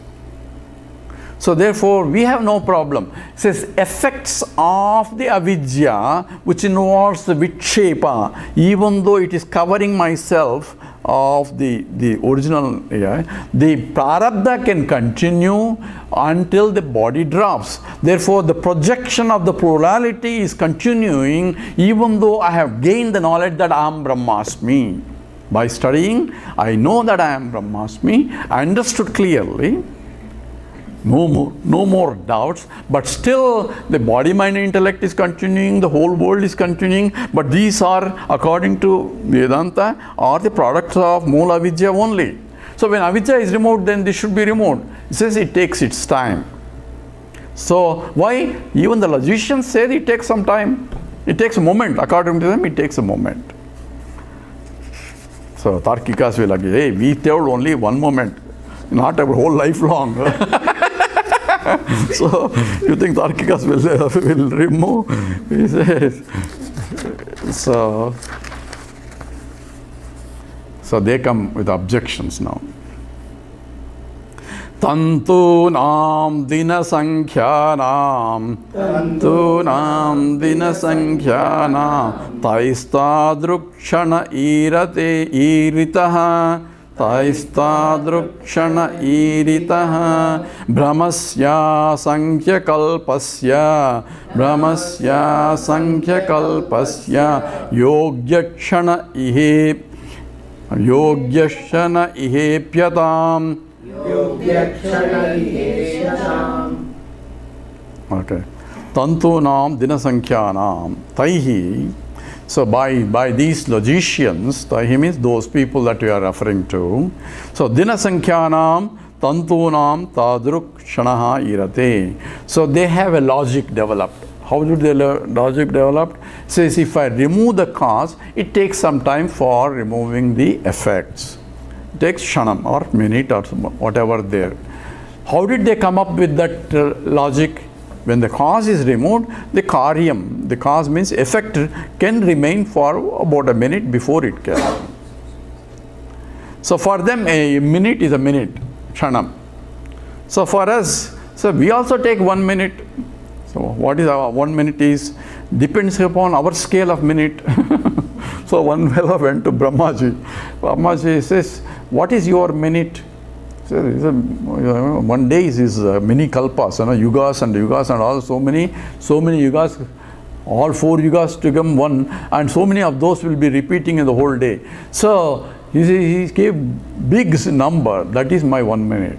S1: So therefore, we have no problem. It says effects of the avidya, which involves the vikshepa, even though it is covering myself of the original, the prarabdha can continue until the body drops. Therefore, the projection of the plurality is continuing even though I have gained the knowledge that Aham Brahmasmi. By studying, I know that I am Brahmasmi. I understood clearly. No more doubts, but still the body, mind, intellect is continuing, the whole world is continuing, but these are, according to Vedanta, are the products of Mula Avidya only. So when Avidya is removed, then this should be removed. It says it takes its time. So why? Even the logicians say it takes some time. It takes a moment. According to them, it takes a moment. So Tarkikas will agree, hey, we told only one moment, not our whole life long. So you think Tarkikas will remove? He says, so they come with objections now. Tantunam dina sankhyanam taistadrukshana iritaha taistadrukshana iritaha brahmasya sankhya kalpasya yogyakshana ihepyatam. Okay. Tantunam dinasankhyanam taihi. So by these logicians, taihi means those people that we are referring to. So dinasankhyanam tantunam tadrukshanaha irate. So they have a logic developed. How did the logic develop? Says if I remove the cause, it takes some time for removing the effects. It takes shanam or minute or whatever there. How did they come up with that logic? When the cause is removed, the karyam, the cause means effect, can remain for about a minute before it can. So for them, a minute is a minute, shanam. So for us, so we also take 1 minute. So what is our 1 minute is, depends upon our scale of minute. So one fellow went to Brahmaji. Brahmaji says, what is your minute? So, 1 day is many kalpas, yugas and all, so many yugas, all 4 yugas to become one, and so many of those will be repeating in the whole day. So he gave big number, that is my 1 minute.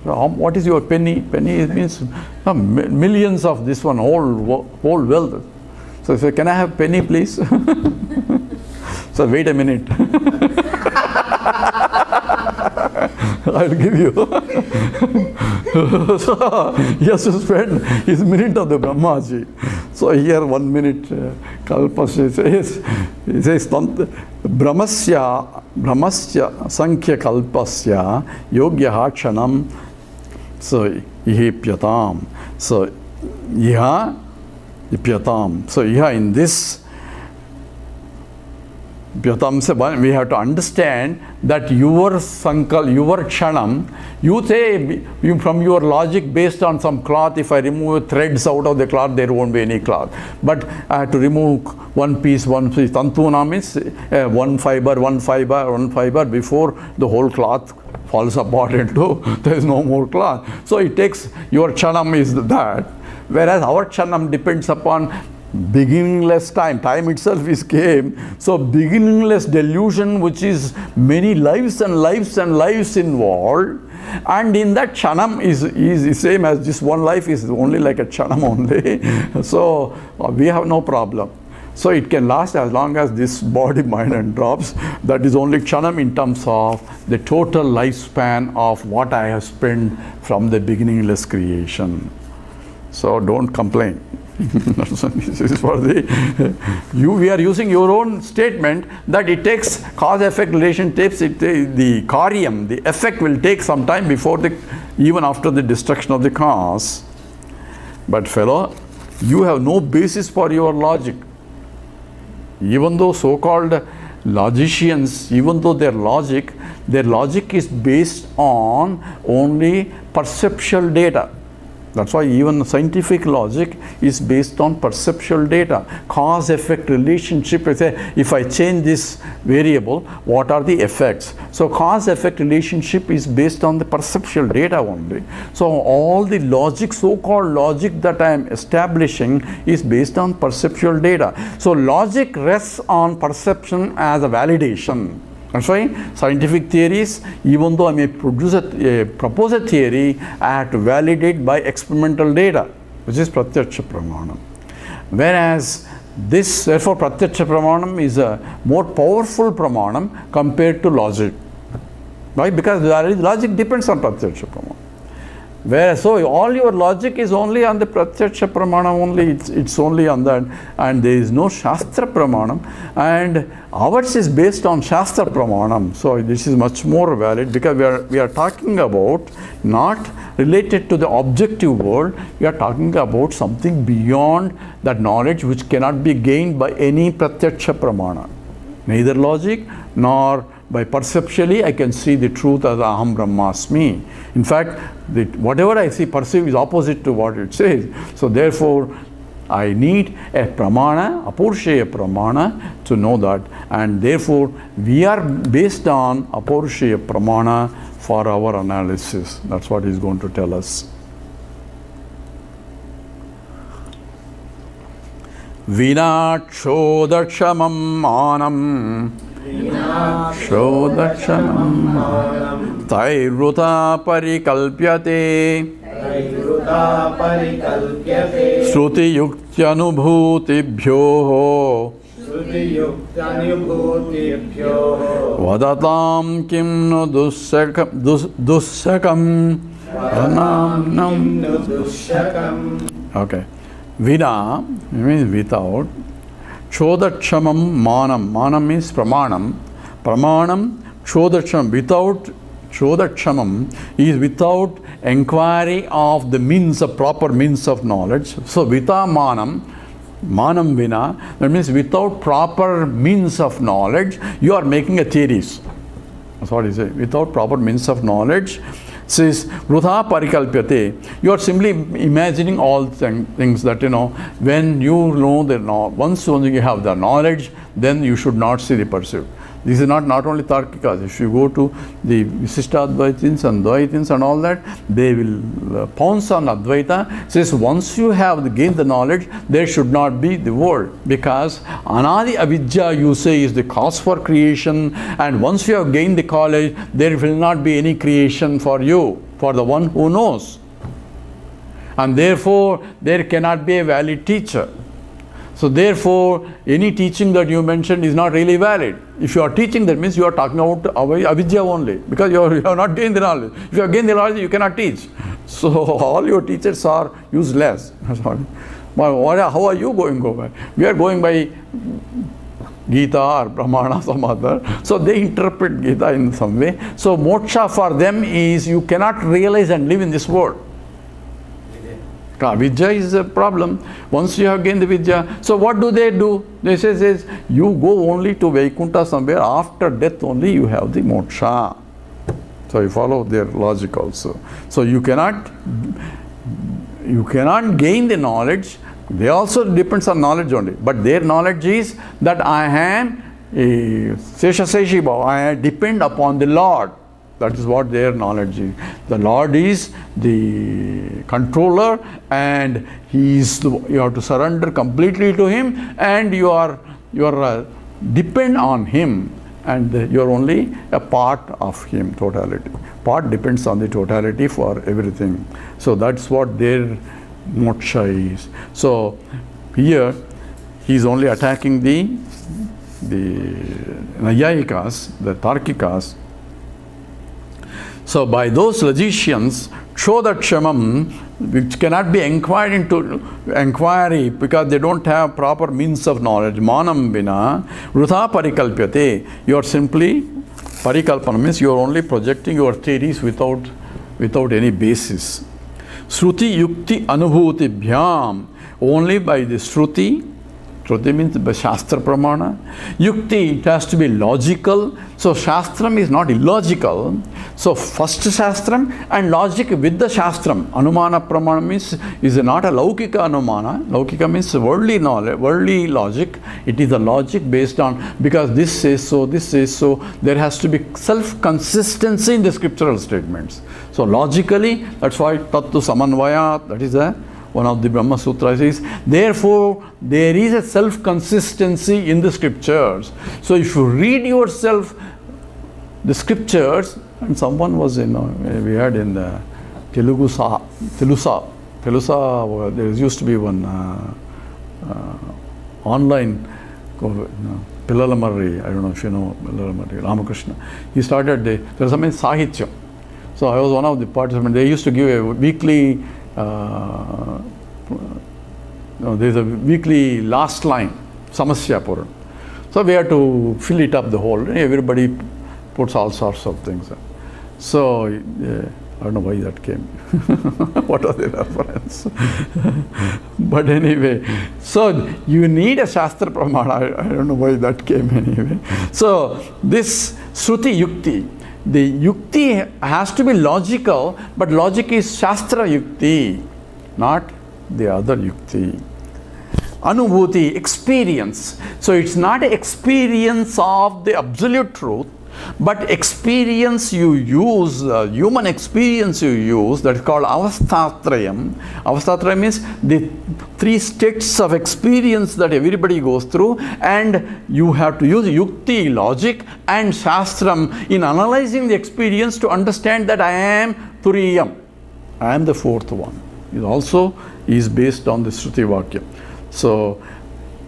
S1: So what is your penny? Penny means millions of this one, whole wealth. So I said, can I have penny please? So wait a minute. I will give you. So he has to spend his minute of the Brahmaji. So here 1 minute kalpas he says Brahmasya sankhya kalpasya yogyaha kshanam. So ihepyatam. So iha ipyatam. So iha, in this Pyatam se, we have to understand that your sankal, your kshanam, you say from your logic based on some cloth, if I remove threads out of the cloth, there won't be any cloth. But I have to remove one piece. Tantuna means one fiber before the whole cloth falls apart into, there is no more cloth. So it takes, your kshanam is that. Whereas our kshanam depends upon beginningless time. Time itself is came. So beginningless delusion, which is many lives and lives and lives involved. And in that kshanam is the same as this one life is only like a kshanam only. So we have no problem. So it can last as long as this body, mind and drops. That is only kshanam in terms of the total lifespan of what I have spent from the beginningless creation. So don't complain. This is for the we are using your own statement that it takes cause-effect relation takes it, the karyam, the effect will take some time before even after the destruction of the cause. But fellow, you have no basis for your logic. Even though so-called logicians, even though their logic is based on only perceptual data. That's why even scientific logic is based on perceptual data. Cause-effect relationship, if I change this variable, what are the effects? So cause-effect relationship is based on the perceptual data only. So all the logic, so-called logic that I am establishing is based on perceptual data. So logic rests on perception as a validation. That's why scientific theories, even though I may propose a theory, I have to validate by experimental data, which is pratyaksha pramanam. Whereas this, therefore, pratyaksha pramanam is a more powerful pramanam compared to logic. Why? Because logic depends on pratyaksha pramanam. Whereas, so all your logic is only on the pratyaksha pramanam only, it's only on that, and there is no shastra pramanam, and ours is based on shastra pramanam. So this is much more valid, because we are talking about not related to the objective world, we are talking about something beyond that knowledge which cannot be gained by any pratyaksha pramana, neither logic nor by perceptually I can see the truth as aham brahmasmi. In fact, whatever I see perceive is opposite to what it says. So therefore, I need a pramana, apaurushaya pramana, to know that, and therefore we are based on apaurushaya pramana for our analysis. That's what he's going to tell us. Vinakshodakshamam manam Shodakshamam Tairruta parikalpyate Shruti yuktyanubhutibhyo Vadatam kim nu dussakam Okay. Vina means without. Chodakshamam manam. Manam means pramanam. Pramanam, chodakshamam. Without chodakshamam is without inquiry of the means of proper means of knowledge. So vita manam, manam vina, that means without proper means of knowledge, you are making a theories. That's what he says. Without proper means of knowledge, says Rudha parikalpyate. You are simply imagining all things that, when you know the once you have the knowledge, then you should not see the pursuit. This is not only Tarkikas. If you go to the Visishtadvaitins and Dvaitins and all that, they will pounce on Advaita. Says once you have gained the knowledge, there should not be the world, because Anadi Avidya, you say, is the cause for creation, and once you have gained the knowledge, there will not be any creation for you, for the one who knows. And therefore, there cannot be a valid teacher. So therefore, any teaching that you mentioned is not really valid. If you are teaching, that means you are talking about avidya only, because you have not gained the knowledge. If you have gained the knowledge, you cannot teach. So all your teachers are useless. Sorry. How are you going by? We are going by Gita or Brahmana, some other. So they interpret Gita in some way. So moksha for them is you cannot realize and live in this world. Vidya is a problem. Once you have gained the Vidya, so what do? They say you go only to Vaikuntha somewhere, after death only you have the moksha. So you follow their logic also. So you cannot gain the knowledge. They also depends on knowledge only. But their knowledge is that I am Ch6 I depend upon the Lord. That is what their knowledge is. The Lord is the controller, and you have to surrender completely to Him, and you are depend on Him, and you are only a part of Him, totality. Part depends on the totality for everything. So that's what their moksha is. So here he is only attacking the Nayayikas, the Tarkikas. So by those logicians, Chodakshamam, which cannot be inquired into because they don't have proper means of knowledge, manam vina, rutha parikalpyate. You are simply, parikalpana means you are only projecting your theories without any basis. Shruti yukti anubhuti bhyam, only by the Shruti. Shruti means by Shastra Pramana. Yukti, it has to be logical. So Shastram is not illogical. So first Shastram and logic with the Shastram. Anumana Pramana means is not a Laukika Anumana. Laukika means worldly knowledge, worldly logic. It is a logic based on, because this says so, this says so. There has to be self-consistency in the scriptural statements. So logically, that's why Tattu Samanvaya, that is one of the Brahma Sutras is, therefore, there is a self-consistency in the scriptures. So if you read yourself the scriptures, and someone was, we had in the Telusa, there used to be one online, Pillala Marri, I don't know if you know Pillala Marri, Ramakrishna. He started, there was something Sahitya. So I was one of the participants. They used to give a weekly, there's a weekly last line, Samasya Puran. So we had to fill it up the whole, everybody puts all sorts of things. So, I don't know why that came. What was the reference? But anyway, so you need a Shastra Pramana. I don't know why that came anyway. So this Shruti Yukti, the Yukti has to be logical, but logic is Shastra Yukti, not the other Yukti. Anubhuti, experience. So it's not an experience of the absolute truth, but experience you use, human experience you use, that is called Avastatrayam. Avastatrayam means the three states of experience that everybody goes through, and you have to use Yukti, logic, and Shastram in analyzing the experience to understand that I am Turiyam. I am the fourth one. It also is based on the Shruti Vakya. So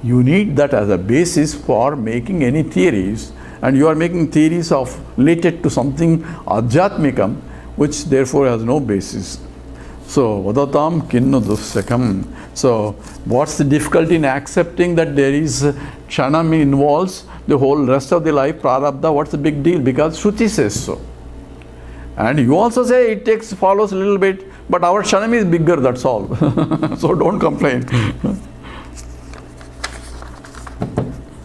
S1: you need that as a basis for making any theories, and you are making theories of related to something Adhyatmikam, which therefore has no basis. So Vadatam Kinnu Dusakam. So what's the difficulty in accepting that there is Kshanam involves the whole rest of the life, Prarabdha? What's the big deal? Because Shruti says so. And you also say it follows a little bit, but our Kshanam is bigger, that's all. So don't complain.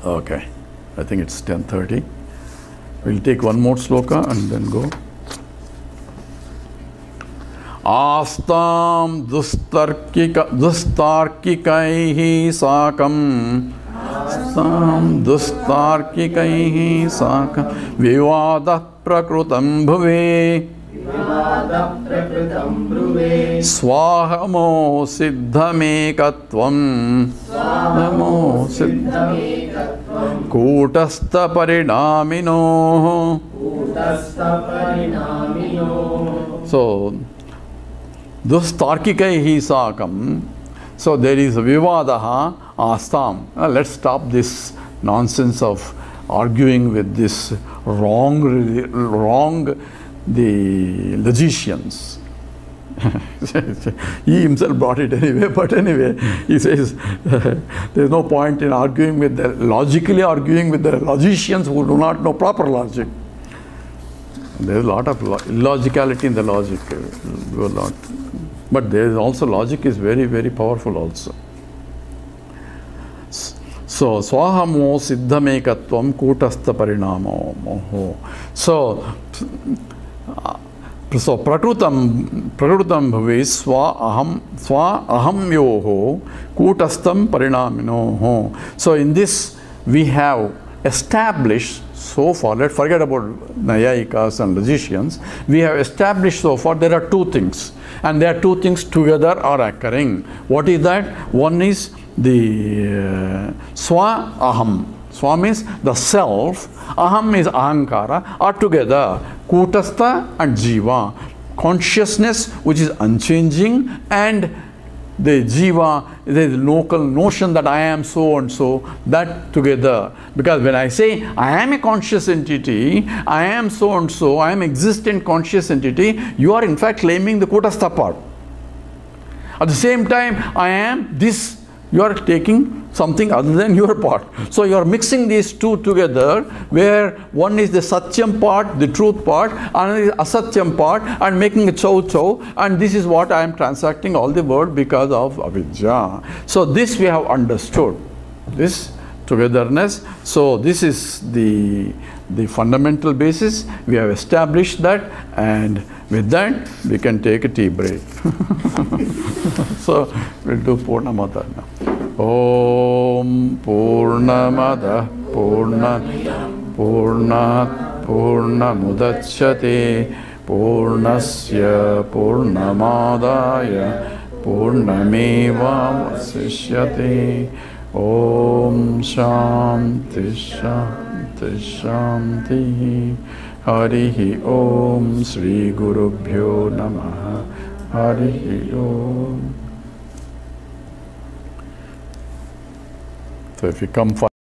S1: Okay, I think it's 10:30. We'll take one more sloka and then go. Astam dustarkikaihi sakam. Astam dustarkikaihi sakam. Vivada prakrutam bhuve. Swahamo siddhamekatvam. Swahamo siddhamekatvam. Kutastha parinamino. Kutastha parinamino. So, dustarkikaihi sakam. So there is vivadaha astam. Let's stop this nonsense of arguing with this wrong the logicians. He himself brought it anyway, but anyway, he says there's no point in arguing with logically arguing with the logicians who do not know proper logic. There's a lot of illogicality in the logic, but there is also logic is very, very powerful also. So, swahamo siddhamekatvam kutastha parinamo moho. So prakrutam bhave swa aham yoho kutastham parinaminoho. So in this we have established so far, let's forget about Nayayikas and logicians, we have established so far there are two things, and there are two things together are occurring. What is that? One is the swa aham. Swa means the self, aham is ahankara, are together, kutastha and jiva. Consciousness which is unchanging, and the jiva, the local notion that I am so and so, that together. Because when I say I am a conscious entity, I am so and so, I am existent conscious entity, you are in fact claiming the kutastha part. At the same time, I am this, you are taking something other than your part. So you are mixing these two together, where one is the satyam part, the truth part, another is asatyam part, and making a chow, and this is what I am transacting all the world because of avidya. So this we have understood, this togetherness. So this is the fundamental basis. We have established that, and with that we can take a tea break. So we'll do Purnamada now. Om Purnamada Purnat Purnamudachyate Purnasya Purnamadaya Purnameva Vasishyate. Om Shanti Shanti. Shanti. Harihi Om. Sri Gurubhyo Namaha. Harihi Om. So if you come for